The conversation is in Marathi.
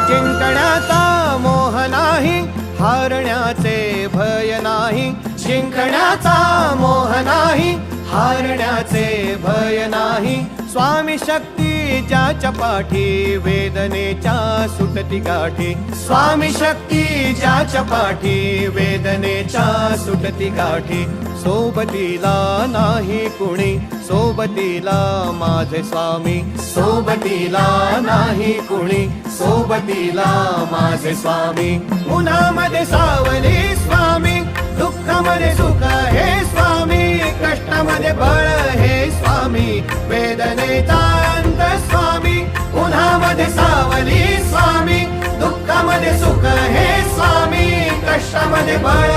जिंकण्याचा मोह नाही, हारण्याचे भय नाही. जिंकण्याचा मोह नाही, हारण्याचे भय नाही. स्वामी शक्ती ज्याच्या पाठी, वेदनेच्या सुटती गाठी. स्वामी शक्ती ज्याच्या पाठी, वेदनेच्या सुटती गाठी. सोबतीला नाही कुणी, सोबतीला माझे स्वामी. सोबतीला नाही कुणी, सोबतीला माझे स्वामी. उन्हामध्ये सावली स्वामी, दुःखामध्ये सुख हे स्वामी. कष्टामध्ये बळ हे स्वामी, वेदनेचा अंत स्वामी. उन्हामध्ये सावली स्वामी, दुःखामध्ये सुख हे स्वामी. कष्टामध्ये बळ